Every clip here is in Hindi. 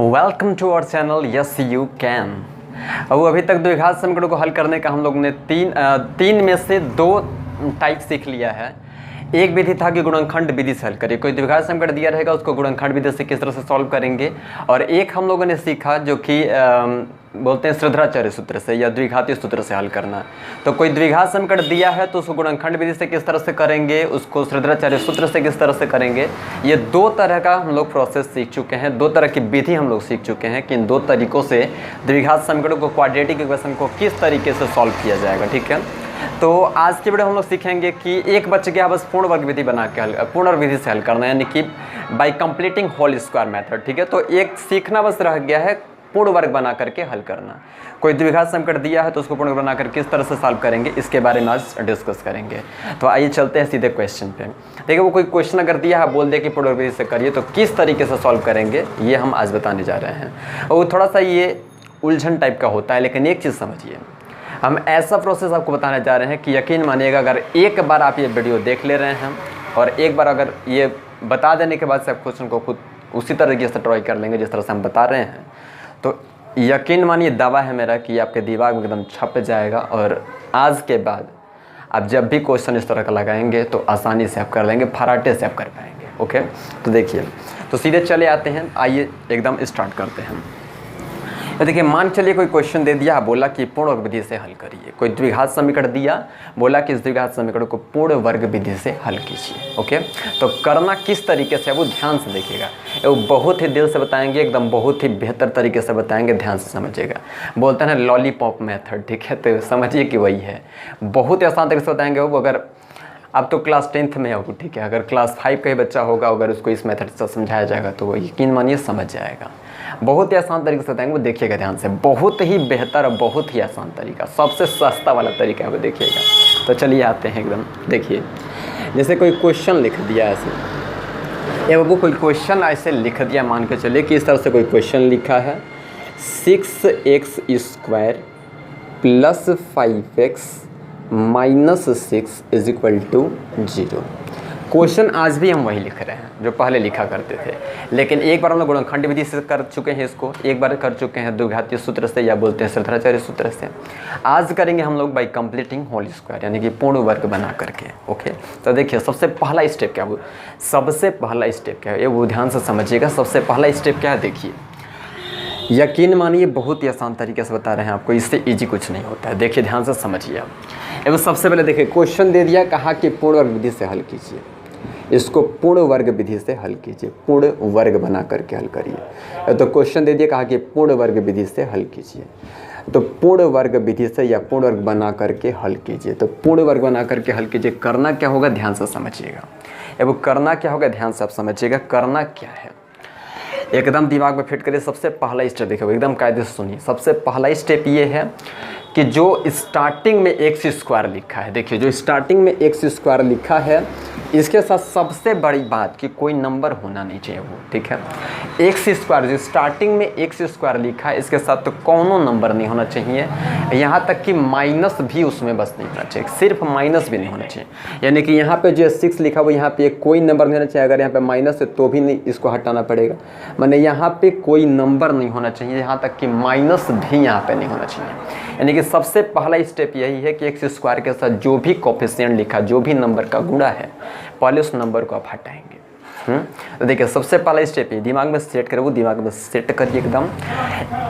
Welcome to our channel yes you can. अब अभी तक द्विघात समीकरणों को हल करने का हम लोग ने तीन में से दो टाइप सीख लिया है। एक विधि था कि गुणनखंड विधि से हल करिए, कोई द्विघात समीकरण दिया रहेगा उसको गुणनखंड विधि से किस तरह से सॉल्व करेंगे। और एक हम लोगों ने सीखा जो कि बोलते हैं श्रृंखलाचार्य सूत्र से या द्विघातीय सूत्र से हल करना। तो कोई द्विघात समीकरण दिया है तो उसको गुणनखंड विधि से किस तरह से करेंगे, उसको श्रृंखलाचार्य सूत्र से किस तरह से करेंगे। ये दो तरह का हम लोग प्रोसेस सीख चुके हैं, दो तरह की विधि हम लोग सीख चुके हैं कि इन दो तरीकों से द्विघात समीकरणों को, क्वाड्रेटिक इक्वेशन को किस तरीके से सॉल्व किया जाएगा। ठीक है, तो आज के वीडियो हम लोग सीखेंगे कि एक बच गया बस पूर्ण वर्ग विधि बना के पूर्ण वर्ग विधि से हल करना, यानी कि by completing whole square method. ठीक है, तो एक सीखना बस रह गया है पूर्ण वर्ग बना करके हल करना। कोई द्विघात समीकरण दिया है तो उसको पूर्ण वर्ग बनाकर किस तरह से सॉल्व करेंगे, इसके बारे में आज डिस्कस करेंगे। तो आइए चलते हैं सीधे क्वेश्चन पे। देखिए, वो कोई क्वेश्चन अगर दिया है, बोल दे कि पूर्ण वर्ग विधि से करिए, तो किस तरीके से सॉल्व करेंगे ये हम आज बताने जा रहे हैं। और थोड़ा सा ये उलझन टाइप का होता है, लेकिन एक चीज़ समझिए, हम ऐसा प्रोसेस आपको बताने जा रहे हैं कि यकीन मानिएगा, अगर एक बार आप ये वीडियो देख ले रहे हैं और एक बार अगर ये बता देने के बाद से आप क्वेश्चन को खुद उसी तरीके से ट्राई कर लेंगे जिस तरह से हम बता रहे हैं, तो यकीन मानिए दावा है मेरा कि आपके दिमाग में एकदम छप जाएगा। और आज के बाद आप जब भी क्वेश्चन इस तरह का लगाएंगे तो आसानी से आप कर लेंगे, फराटे से आप कर पाएंगे। ओके, तो देखिए, तो सीधे चले आते हैं, आइए एकदम स्टार्ट करते हैं। तो देखिए, मान चलिए कोई क्वेश्चन दे दिया, बोला कि पूर्ण वर्ग विधि से हल करिए। कोई द्विघात समीकरण दिया, बोला कि इस द्विघात समीकरण को पूर्ण वर्ग विधि से हल कीजिए। ओके, तो करना किस तरीके से है वो ध्यान से देखिएगा, वो बहुत ही दिल से बताएंगे, एकदम बहुत ही बेहतर तरीके से बताएंगे, ध्यान से समझिएगा। बोलते हैं लॉलीपॉप मेथड। ठीक है, तो समझिए कि वही है, बहुत ही आसान तरीके से बताएंगे वो। अगर अब तो क्लास 10th में हो, ठीक है, अगर क्लास 5 का ही बच्चा होगा, अगर उसको इस मेथड से समझाया जाएगा तो वो यकीन मानिए समझ जाएगा। बहुत ही आसान तरीके से बताएंगे, वो देखिएगा ध्यान से, बहुत ही बेहतर और बहुत ही आसान तरीका, सबसे सस्ता वाला तरीका है वो, देखिएगा। तो चलिए आते हैं एकदम। देखिए, जैसे कोई क्वेश्चन लिख दिया ऐसे, ये वो कोई क्वेश्चन ऐसे लिख दिया, मान के चलिए कि इस तरह से कोई क्वेश्चन लिखा है, 6x² + 5x - 6 = 0। क्वेश्चन आज भी हम वही लिख रहे हैं जो पहले लिखा करते थे, लेकिन एक बार हम लोग गुणनखंड विधि से कर चुके हैं इसको, एक बार कर चुके हैं द्विघातीय सूत्र से या बोलते हैं श्रृंखलाचार्य सूत्र से। आज करेंगे हम लोग बाय कंप्लीटिंग होल स्क्वायर, यानी कि पूर्ण वर्ग बना करके। ओके, तो देखिए, सबसे पहला स्टेप क्या है, वो सबसे पहला स्टेप क्या है ये वो ध्यान से समझिएगा। सबसे पहला स्टेप क्या है, देखिए, यकीन मानिए बहुत ही आसान तरीके से बता रहे हैं आपको, इससे इजी कुछ नहीं होता है। देखिए, ध्यान से समझिए आप। अब सबसे पहले देखिए, क्वेश्चन दे दिया, कहा कि पूर्ण वर्ग विधि से हल कीजिए, इसको पूर्ण वर्ग विधि से हल कीजिए, पूर्ण वर्ग बना करके हल करिए। तो क्वेश्चन दे दिया, कहा कि पूर्ण वर्ग विधि से हल कीजिए, तो पूर्ण वर्ग विधि से या पूर्ण वर्ग बना करके हल कीजिए। तो पूर्ण वर्ग बना करके हल कीजिए, करना क्या होगा ध्यान से समझिएगा। अब करना क्या होगा ध्यान से आप समझिएगा, करना क्या है एकदम दिमाग में फिट करिए। सबसे पहला स्टेप देखिए, एकदम कायदे से सुनिए। सबसे पहला स्टेप ये है कि जो स्टार्टिंग में x² लिखा है, देखिए जो स्टार्टिंग में x² लिखा है, इसके साथ सबसे बड़ी बात कि कोई नंबर होना नहीं चाहिए वो। ठीक है, x² जो स्टार्टिंग में x² लिखा है, इसके साथ तो कौनो नंबर नहीं होना चाहिए, यहाँ तक कि माइनस भी उसमें बस नहीं होना चाहिए, सिर्फ माइनस भी नहीं होना चाहिए। यानी कि यहाँ पे जो 6 लिखा वो यहाँ पे कोई नंबर नहीं होना चाहिए, अगर यहाँ पे माइनस है तो भी नहीं, इसको हटाना पड़ेगा। माने यहाँ पे कोई नंबर नहीं होना चाहिए, यहाँ तक कि माइनस भी यहाँ पे नहीं होना चाहिए। यानी कि सबसे पहला स्टेप यही है कि x² के साथ जो भी कोफिशिएंट लिखा, जो भी नंबर का गुणा है, पहले उस नंबर को आप हटाएंगे। तो देखिए, सबसे पहला स्टेप ये दिमाग में सेट करें, वो दिमाग में सेट करिए एकदम।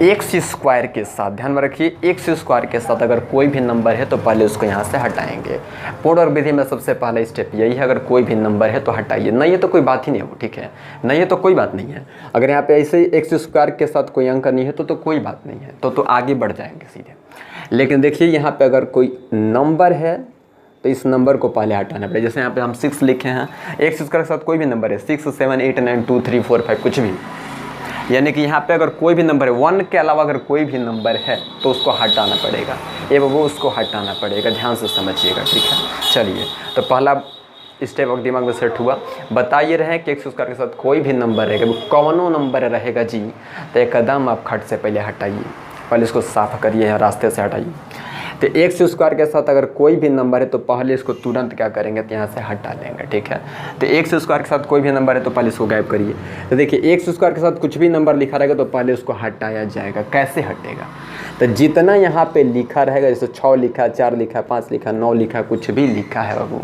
x² के साथ ध्यान में रखिए, x² के साथ अगर कोई भी नंबर है तो पहले उसको यहाँ से हटाएंगे। पूर्ण वर्ग विधि में सबसे पहला स्टेप यही है, अगर कोई भी नंबर है तो हटाइए, नहीं है तो कोई बात ही नहीं है वो। ठीक है, नहीं है तो कोई बात नहीं है। अगर यहाँ पे ऐसे ही x² के साथ कोई अंक नहीं है तो कोई बात नहीं है, तो आगे बढ़ जाएंगे सीधे। लेकिन देखिए, यहाँ पे अगर कोई नंबर है तो इस नंबर को पहले हटाना पड़ेगा। जैसे यहाँ पे हम 6 लिखे हैं, x² के साथ कोई भी नंबर है, 6 7 8 9 2 3 4 5 कुछ भी, यानी कि यहाँ पे अगर कोई भी नंबर है, 1 के अलावा अगर कोई भी नंबर है तो उसको हटाना पड़ेगा, ये वो उसको हटाना पड़ेगा, ध्यान से समझिएगा। ठीक है, चलिए, तो पहला स्टेप और दिमाग में सेट हुआ। बताइए रहे कि x² के साथ कोई भी नंबर रहेगा, वो कौनो नंबर रहेगा जी, तो एकदम आप खट से पहले हटाइए, पहले इसको साफ करिए, रास्ते से हटाइए। तो एक्स स्क्वायर के साथ अगर कोई भी नंबर है तो पहले इसको तुरंत क्या करेंगे, तो यहाँ से हटा लेंगे, ठीक है। तो एक्स स्क्वायर के साथ कोई भी नंबर है तो पहले इसको गायब करिए। तो देखिए एक्स स्क्वायर के साथ कुछ भी नंबर लिखा रहेगा तो पहले उसको हटाया जाएगा। कैसे हटेगा, तो जितना यहाँ पे लिखा रहेगा, जैसे 6 लिखा, 4 लिखा, 5 लिखा, 9 लिखा, कुछ भी लिखा है बाबू,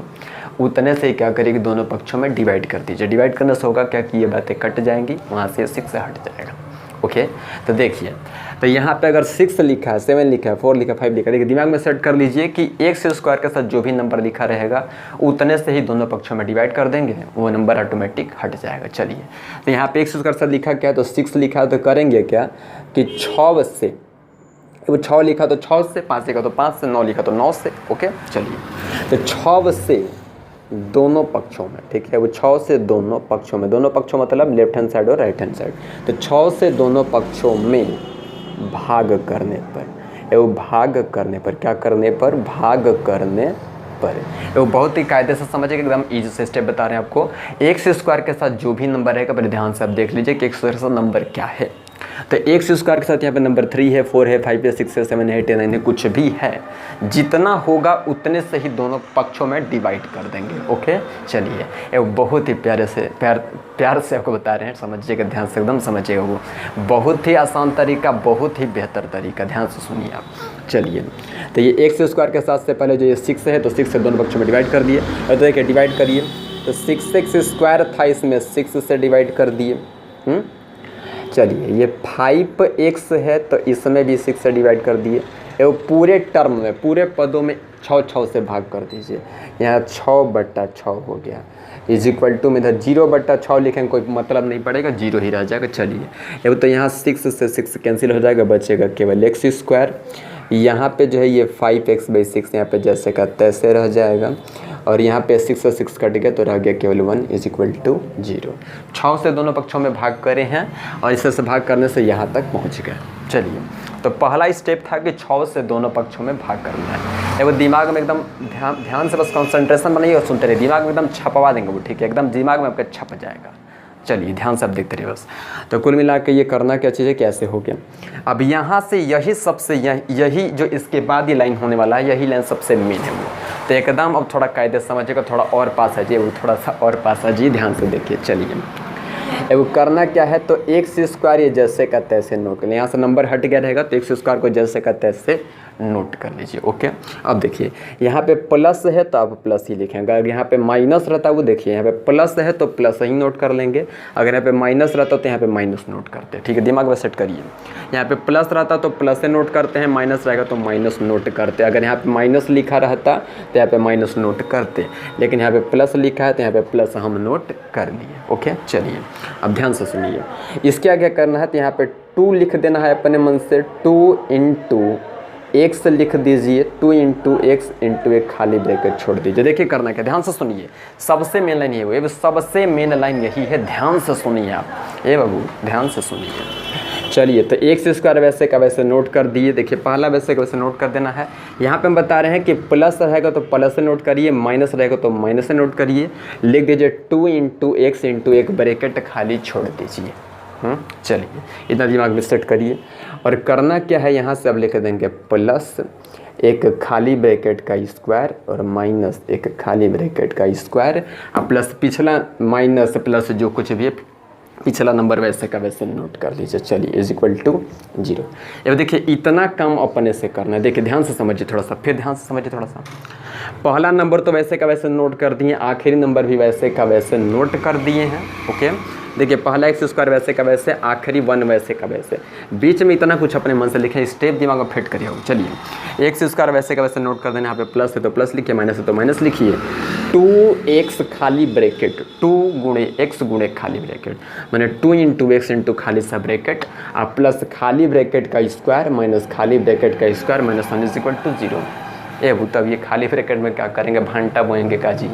उतने से ही क्या करेगी, दोनों पक्षों में डिवाइड कर दीजिए। डिवाइड करने से होगा क्या कि ये बातें कट जाएंगी, वहाँ से 6 हट जाएगा। ओके, तो देखिए, तो यहाँ पे अगर 6 लिखा है, 7 लिखा है, 4 लिखा है, 5 लिखा है, देखिए दिमाग में सेट कर लीजिए कि एक्स स्क्वायर के साथ जो भी नंबर लिखा रहेगा उतने से ही दोनों पक्षों में डिवाइड कर देंगे, वो नंबर ऑटोमेटिक हट जाएगा। चलिए, तो यहाँ पे एक्स स्क्वायर के साथ लिखा क्या है, तो 6 लिखा है, तो करेंगे क्या कि 6 से, वो 6 लिखा तो 6 से, 5 लिखा तो 5 से, 9 लिखा तो 9 से। ओके, चलिए, तो 6 से दोनों पक्षों में, ठीक है, वो 6 से दोनों पक्षों में, दोनों पक्षों मतलब लेफ्ट हैंड साइड और राइट हैंड साइड, तो 6 से दोनों पक्षों में भाग करने पर, वो भाग करने पर, क्या करने पर, भाग करने पर, वो बहुत ही कायदे से समझिएगा, एकदम इजी से स्टेप बता रहे हैं आपको। एक्स स्क्वायर के साथ जो भी नंबर रहेगा पहले ध्यान से आप देख लीजिए कि एक्स स्क्वायर के साथ नंबर क्या है। तो एक्स स्क्वायर के साथ यहाँ पे नंबर 3 है, 4 है, 5 है, 6 है, 7 है, 8 है, 9 है, कुछ भी है, जितना होगा उतने से ही दोनों पक्षों में डिवाइड कर देंगे। ओके, चलिए, ये बहुत ही प्यार से आपको बता रहे हैं, समझिएगा, ध्यान से एकदम समझिएगा, वो बहुत ही आसान तरीका, बहुत ही बेहतर तरीका, ध्यान से सुनिए आप। चलिए, तो ये एक्स स्क्वायर के साथ से पहले जो ये 6 है, तो 6 से दोनों पक्षों में डिवाइड कर दिए, और तो देखिए डिवाइड करिए, तो 6x स्क्वायर था, इसमें 6 से डिवाइड कर दिए। चलिए, ये 5x है, तो इसमें भी 6 से डिवाइड कर दिए। वो पूरे टर्म में, पूरे पदों में 6 से भाग कर दीजिए, यहाँ 6/6 हो गया, इज इक्वल टू में इधर 0/6 लिखेंगे, कोई मतलब नहीं पड़ेगा, 0 ही रह जाएगा। चलिए, ये तो यहाँ 6 से 6 कैंसिल हो जाएगा, बचेगा केवल एक्स स्क्वायर। यहाँ पे जो है ये 5x/6 यहाँ पे जैसे का तैसे रह जाएगा, और यहाँ पे 6 से 6 कट गया तो रह गया केवल 1 इज इक्वल टू 0। 6 से दोनों पक्षों में भाग करे हैं, और इससे से भाग करने से यहाँ तक पहुँच गए। चलिए, तो पहला स्टेप था कि 6 से दोनों पक्षों में भाग करना है। वो दिमाग में एकदम ध्यान से बस कंसंट्रेशन बनाइए और सुनते रहिए, दिमाग में एकदम छपवा देंगे वो, ठीक है, एकदम दिमाग में आपके छप जाएगा। चलिए, ध्यान से आप देखते रहिए बस। तो कुल मिला के ये करना क्या चीज़ है, कैसे हो गया। अब यहाँ से यही सबसे यही जो इसके बाद ये लाइन होने वाला है, यही लाइन सबसे मेन है वो। तो एकदम अब थोड़ा कायदे समझिएगा, थोड़ा और पास आ जाइए, वो थोड़ा सा और पास आ जाइए, ध्यान से देखिए। चलिए, वो करना क्या है, तो एक्स स्क्वायर ये जैसे का तैसे नोट कर लें, यहाँ से नंबर हट गया रहेगा तो एक्स स्क्वायर को जैसे का तैसे नोट कर लीजिए। ओके, अब देखिए यहाँ पे प्लस है तो आप प्लस ही लिखेंगे, अगर यहाँ पे माइनस रहता है वो देखिए यहाँ पे प्लस है तो प्लस ही नोट कर लेंगे, अगर यहाँ पे माइनस रहता तो यहाँ पे माइनस नोट करते हैं। ठीक है, दिमाग में सेट करिए, यहाँ पे प्लस रहता तो प्लस से नोट करते हैं, माइनस रहेगा तो माइनस नोट करते हैं, अगर यहाँ पे माइनस लिखा रहता तो यहाँ पे माइनस नोट करते, लेकिन यहाँ पे प्लस लिखा है तो यहाँ पे प्लस हम नोट कर लिए। ओके, चलिए अब ध्यान से सुनिए, इसके आगे करना है तो यहाँ पे 2 लिख देना है अपने मन से, 2 इंटू एक्स लिख दीजिए, 2 इंटू एक्स इंटू एक खाली ब्रैकेट छोड़ दीजिए। देखिए करना क्या, ध्यान से सुनिए, सबसे मेन लाइन ये हुई, सबसे मेन लाइन यही है, ध्यान से सुनिए आप, ये बाबू ध्यान से सुनिए। चलिए, तो एक्स स्क्वायर वैसे का वैसे नोट कर दिए, देखिए पहला वैसे का वैसे नोट कर देना है। यहाँ पे हम बता रहे हैं कि प्लस रहेगा तो प्लस से नोट करिए, माइनस रहेगा तो माइनस से नोट करिए, लिख दीजिए 2 इंटू एक्स इंटू एक ब्रैकेट खाली छोड़ दीजिए। चलिए, इतना दिमाग में सेट करिए, और करना क्या है, यहाँ से अब लिख देंगे प्लस एक खाली ब्रैकेट का स्क्वायर और माइनस एक खाली ब्रैकेट का स्क्वायर, और प्लस पिछला माइनस प्लस जो कुछ भी है पिछला नंबर वैसे का वैसे नोट कर लीजिए। चलिए, इज इक्वल टू 0। अब देखिए इतना काम अपने से करना है, देखिए ध्यान से समझिए थोड़ा सा, फिर ध्यान से समझिए थोड़ा सा। पहला नंबर तो वैसे का वैसे नोट कर दिए, आखिरी नंबर भी वैसे का वैसे नोट कर दिए हैं। ओके, देखिए पहला एक्स स्क्वायर वैसे का वैसे, आखिरी 1 वैसे का वैसे, बीच में इतना कुछ अपने मन से लिखे, स्टेप दिमाग में फिट करिए। चलिए, एक्स स्क्वायर वैसे का वैसे नोट कर देना, यहाँ पे प्लस है तो प्लस लिखिए, माइनस है तो माइनस लिखिए, 2x खाली ब्रैकेट, 2 गुणे x गुणे खाली ब्रैकेट, मैंने 2 इंटू एक्स इंटू खाली सा ब्रैकेट, और प्लस खाली ब्रैकेट का स्क्वायर माइनस खाली ब्रैकेट का square minus 1 is equal to 0। ए वो तब ये खाली ब्रैकेट में क्या करेंगे, भंटा बोएंगे का जी,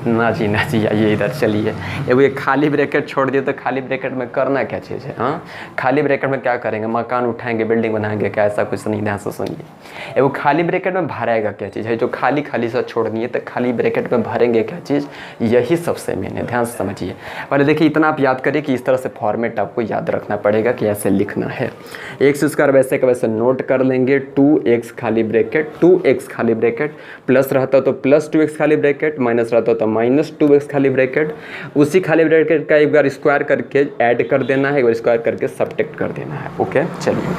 ना जी आइए इधर चलिए। एगो ये खाली ब्रैकेट छोड़ दिए तो खाली ब्रैकेट में करना क्या चीज़ है, हाँ खाली ब्रैकेट में क्या करेंगे, मकान उठाएंगे, बिल्डिंग बनाएंगे क्या, ऐसा कुछ नहीं, ध्यान से सुनिए। एगो खाली ब्रैकेट में भराएगा क्या चीज़ है, जो खाली खाली सा छोड़नी है तो खाली ब्रैकेट में भरेंगे क्या चीज़, यही सबसे मेन है, ध्यान से समझिए। पहले देखिए इतना आप याद करिए कि इस तरह से फॉर्मेट आपको याद रखना पड़ेगा कि ऐसे लिखना है। एक्स स्क्वायर वैसे का वैसे नोट कर लेंगे, 2x खाली ब्रैकेट, 2x खाली ब्रैकेट, प्लस रहता तो प्लस 2x खाली ब्रैकेट, माइनस रहता तो माइनस 2x खाली ब्रैकेट। उसी खाली ब्रैकेट का एक बार स्क्वायर करके ऐड कर देना है, एक बार स्क्वायर करके सब्ट्रैक्ट कर देना है। ओके चलिए,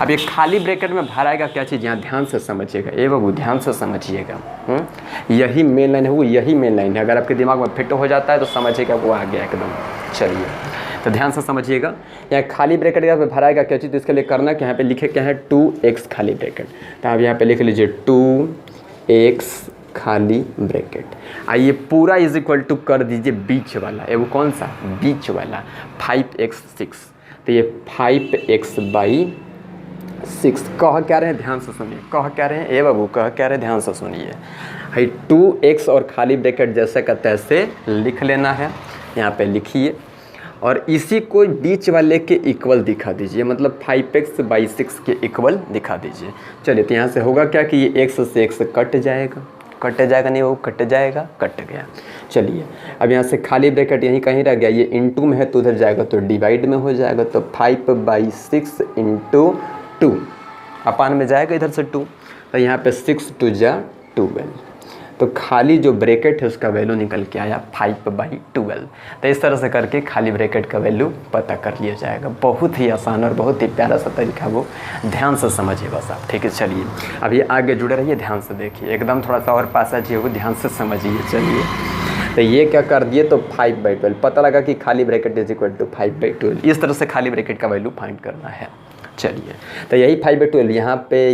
अब ये खाली ब्रैकेट में भराएगा क्या चीज़, यहाँ ध्यान से समझिएगा, ए बाबू ध्यान से समझिएगा। यही मेन लाइन है, वो यही मेन लाइन है। अगर आपके दिमाग में फिट हो जाता है तो समझिएगा वो आ गया एकदम। चलिए तो ध्यान से समझिएगा, यहाँ खाली ब्रैकेट यहाँ पे भराएगा क्या चीज़, तो इसके लिए करना क्या, यहाँ पे लिखे क्या है 2x खाली ब्रैकेट, तो आप यहाँ पे लिख लीजिए 2x खाली ब्रैकेट। आइए पूरा इज इक्वल टू कर दीजिए बीच वाला, ये वो कौन सा बीच वाला 5x6, तो ये 5x/6 कह क्या रहे हैं, ध्यान से सुनिए, कह क्या रहे हैं ए बाबू, कह क्या रहे हैं, ध्यान से सुनिए। भाई 2x और खाली ब्रैकेट जैसे का तैसे लिख लेना है, यहाँ पे लिखिए और इसी को बीच वाले के इक्वल दिखा दीजिए, मतलब 5x/6 के इक्वल दिखा दीजिए। चलिए तो यहाँ से होगा क्या कि ये x से x कट जाएगा नहीं, वो कट जाएगा, कट गया। चलिए अब यहाँ से खाली ब्रैकेट यहीं कहीं रह गया, ये इनटू में है तो उधर जाएगा तो डिवाइड में हो जाएगा, तो 5/6 × 2 अपान में जाएगा इधर से 2, तो यहाँ पे 6 × 2 = 12, तो खाली जो ब्रैकेट है उसका वैल्यू निकल के आया 5/12। तो इस तरह से करके खाली ब्रैकेट का वैल्यू पता कर लिया जाएगा। बहुत ही आसान और बहुत ही प्यारा सा तरीका, वो ध्यान से समझिए बस आप, ठीक है। चलिए अब ये आगे जुड़े रहिए, ध्यान से देखिए, एकदम थोड़ा सा और पास आइए, वो ध्यान से समझिए। चलिए तो ये क्या कर दिए, तो 5/12 पता लगा कि खाली ब्रैकेट इज इक्वल टू 5/12। इस तरह से खाली ब्रैकेट का वैल्यू फाइंड करना है। चलिए तो यही 5/12 यहाँ पे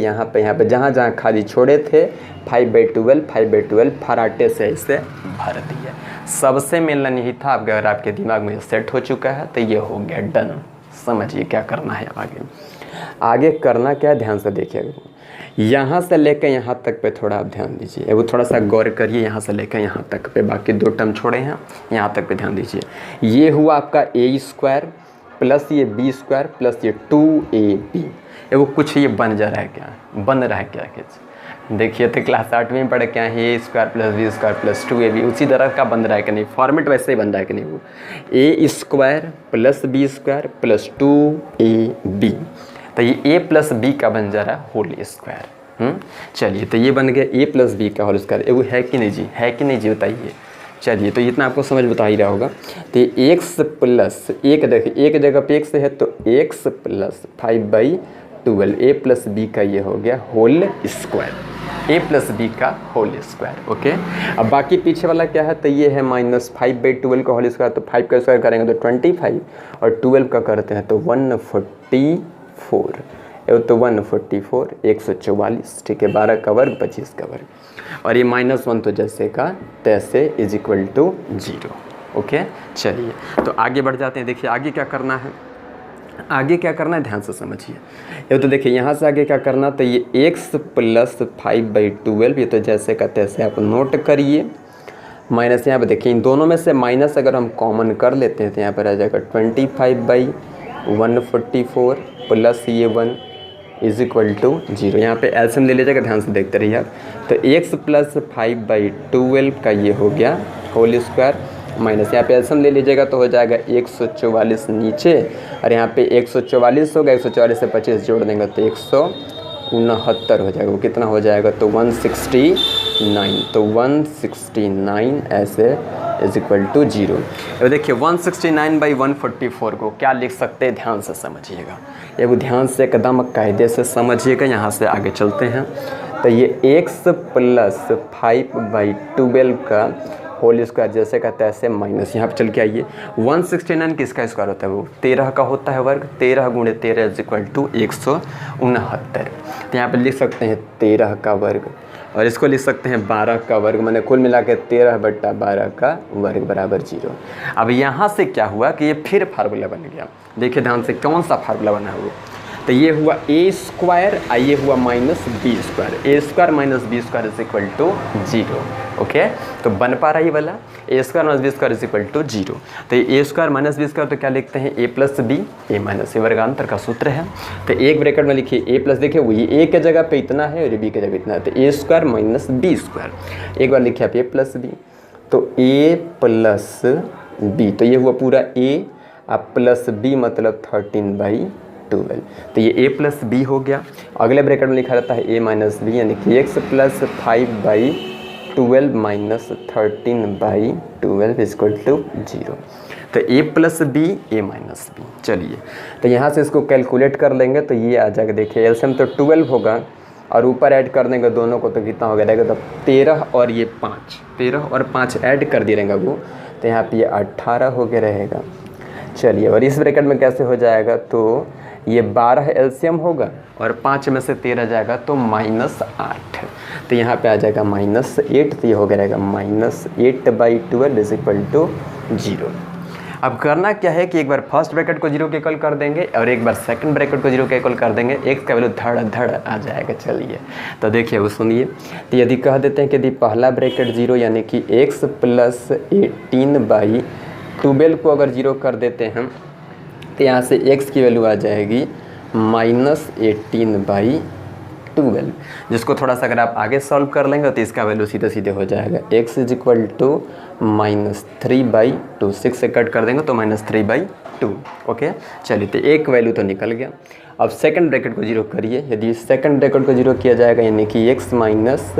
जहाँ खाली छोड़े थे 5/12 फराटे से इसे भर दिए। सबसे मेन लाइन यही था। अगर आपके दिमाग में सेट हो चुका है तो ये हो गया डन। समझिए क्या करना है आगे करना क्या है, ध्यान से देखिएगा। यहाँ से लेकर यहाँ तक पे थोड़ा आप ध्यान दीजिए, वो थोड़ा सा गौर करिए। यहाँ से लेकर यहाँ तक पे बाकी 2 टर्म छोड़े हैं, यहाँ तक पे ध्यान दीजिए। ये हुआ आपका a² प्लस ये b² प्लस ये 2ab। ये वो कुछ ये बन जा रहा है क्या, बन रहा है क्या कुछ, देखिए तो क्लास 8 में पढ़े क्या है, a² plus b² plus 2ab उसी तरह का बन रहा है कि नहीं, फॉर्मेट वैसे ही बन रहा है कि नहीं। वो a² plus b² plus 2ab, तो ये a प्लस b का बन जा रहा है होल स्क्वायर। चलिए तो ये बन गया a प्लस b का होल स्क्वायर। वो है कि नहीं जी, है कि नहीं जी, बताइए। चलिए तो इतना आपको समझ बता ही रहा होगा। तो x प्लस एक, देखिए एक जगह पे x है तो x plus 5/12 a plus b का ये हो गया whole square, a plus b का होल स्क्वायर। ओके अब बाकी पीछे वाला क्या है, तो ये है -5/12 का होल स्क्वायर, तो 5 का स्क्वायर करेंगे तो 25 और 12 का करते हैं तो 144, तो 144 144, ठीक है। 12 का वर्ग 25 का वर्ग, और ये -1 तो जैसे का तैसे इज इक्वल टू 0। ओके चलिए तो आगे बढ़ जाते हैं। देखिए आगे क्या करना है, आगे क्या करना है ध्यान से समझिए। ये तो देखिए यहाँ से आगे क्या करना, तो ये x प्लस 5/12 ये तो जैसे का तैसे आप नोट करिए। माइनस यहाँ पे देखिए इन दोनों में से माइनस अगर हम कॉमन कर लेते हैं तो यहाँ पर आ जाएगा 25/144 प्लस ये 1 इज इक्वल टू 0। यहाँ पे एलसीएम ले लीजिएगा, ध्यान से देखते रहिए आप। तो x प्लस 5/12 का ये हो गया होल स्क्वायर, माइनस यहाँ पे एलसीएम ले लीजिएगा तो हो जाएगा 144 नीचे, और यहाँ पे 144 होगा, 144 से 25 जोड़ देंगे तो 169 हो जाएगा। वो कितना हो जाएगा, तो 169, तो 169 ऐसे इज इक्वल टू 0। अब देखिए 169/144 को क्या लिख सकते हैं, ध्यान से समझिएगा। ये वो ध्यान से एकदम कायदे से समझिएगा। यहाँ से आगे चलते हैं तो ये x प्लस 5/12 का होल स्क्वायर जैसे का तैसे माइनस, यहाँ पे चल के आइए 169 किसका स्क्वायर होता है, वो 13 का होता है वर्ग, 13 × 13 इज इक्वल टू 169। तो यहाँ पे लिख सकते हैं 13 का वर्ग, और इसको लिख सकते हैं 12 का वर्ग, मैंने कुल मिला के 13/12 का वर्ग बराबर 0। अब यहाँ से क्या हुआ कि ये फिर फार्मूला बन गया। देखिए ध्यान से कौन सा फार्मूला बना हुआ, तो ये हुआ ए स्क्वायर, ये हुआ minus B square, A square minus B square is equal to 0। Okay, तो बन पा रहा है वाला A square minus B square is equal to 0। तो A square minus B square तो क्या लिखते हैं, A plus B A minus A वर्गांतर का सूत्र है। तो एक ब्रैकेट में लिखिए ए प्लस, देखिए वही ए के जगह पे इतना है और बी के जगह इतना है, तो A square minus B square. एक बार लिखिए आप ए प्लस बी, तो ए प्लस बी, तो ये हुआ पूरा ए आप प्लस बी मतलब 13/12। तो ये a प्लस बी हो गया। अगले ब्रैकेट में लिखा रहता है a माइनस बी, यानी कि x plus 5/12 minus 13/12 equal to 0। तो a plus B a minus B. चलिए, तो यहाँ से इसको कैलकुलेट कर लेंगे तो ये आ जाएगा, देखिए एलसीएम तो 12 होगा और ऊपर ऐड कर देंगे दोनों को तो कितना हो गया रहेगा, तो 13 और ये 5, 13 और 5 ऐड कर दिए रहेगा वो, तो यहाँ पे ये 18 हो गया रहेगा। चलिए, और इस ब्रैकेट में कैसे हो जाएगा, तो ये 12 एलसीएम होगा और 5 में से 13 जाएगा तो -8, तो यहाँ पे आ जाएगा -8, तो ये हो गया रहेगा -8/12 इज इक्वल टू 0। अब करना क्या है कि एक बार फर्स्ट ब्रैकेट को 0 के इक्वल कर देंगे और एक बार सेकंड ब्रैकेट को 0 के इक्वल कर देंगे, x का वैल्यू धड़ आ जाएगा। चलिए, तो देखिए वो सुनिए, तो यदि कह देते हैं कि यदि पहला ब्रैकेट 0 यानी कि x प्लस 18/12 को अगर 0 कर देते हैं तो यहाँ से x की वैल्यू आ जाएगी -18/12, जिसको थोड़ा सा अगर आप आगे सॉल्व कर लेंगे तो इसका वैल्यू सीधे हो जाएगा x इज इक्वल टू -3/2, 6 से कट कर देंगे तो -3/2। ओके, चलिए, तो एक वैल्यू तो निकल गया। अब सेकंड ब्रैकेट को 0 करिए, यदि सेकंड ब्रैकेट को 0 किया जाएगा यानी कि x माइनस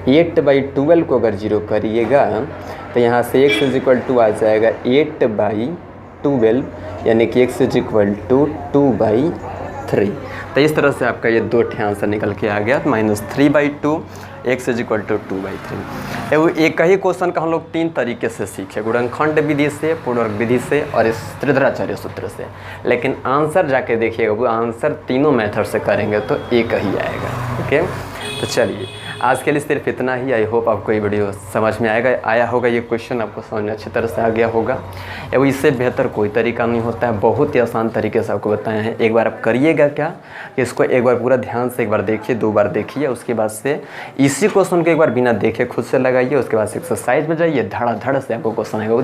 8/12 को अगर 0 करिएगा तो यहाँ से x इज इक्वल टू आ जाएगा 8/12, यानी कि x इज इक्वल टू 2/3। तो इस तरह से आपका ये 2 आंसर निकल के आ गया, -3/2, x इज इक्वल टू 2/3। वो एक ही क्वेश्चन का हम लोग 3 तरीके से सीखे, गुणनखंड विधि से, पूर्णवर्ग विधि से और इस त्रिज्याचार्य सूत्र से, लेकिन आंसर जाके देखिएगा वो आंसर तीनों मेथड से करेंगे तो एक ही आएगा। ओके, तो चलिए आज के लिए सिर्फ इतना ही। आई होप आपको ये वीडियो समझ में आया होगा, ये क्वेश्चन आपको समझ में अच्छी तरह से आ गया होगा। वो इससे बेहतर कोई तरीका नहीं होता है, बहुत ही आसान तरीके से आपको बताया है। एक बार आप करिएगा क्या कि इसको एक बार पूरा ध्यान से एक बार देखिए, 2 बार देखिए, उसके बाद से इसी क्वेश्चन को एक बार बिना देखे खुद से लगाइए, उसके बाद से एक्सरसाइज में जाइए, धड़ाधड़ से आपको क्वेश्चन आएगा वो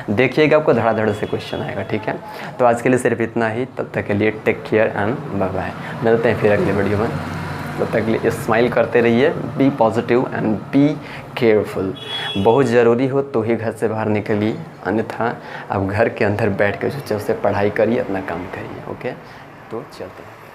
देखिएगा, आपको धड़ाधड़ से क्वेश्चन आएगा। ठीक है, तो आज के लिए सिर्फ इतना ही। तब तक के लिए take care and bye bye, मिलते हैं फिर अगले वीडियो में। तब तक के लिए स्माइल करते रहिए, be positive and be careful. बहुत ज़रूरी हो तो ही घर से बाहर निकलिए, अन्यथा आप घर के अंदर बैठ कर जो से पढ़ाई करिए, अपना काम करिए। ओके, तो चलते हैं।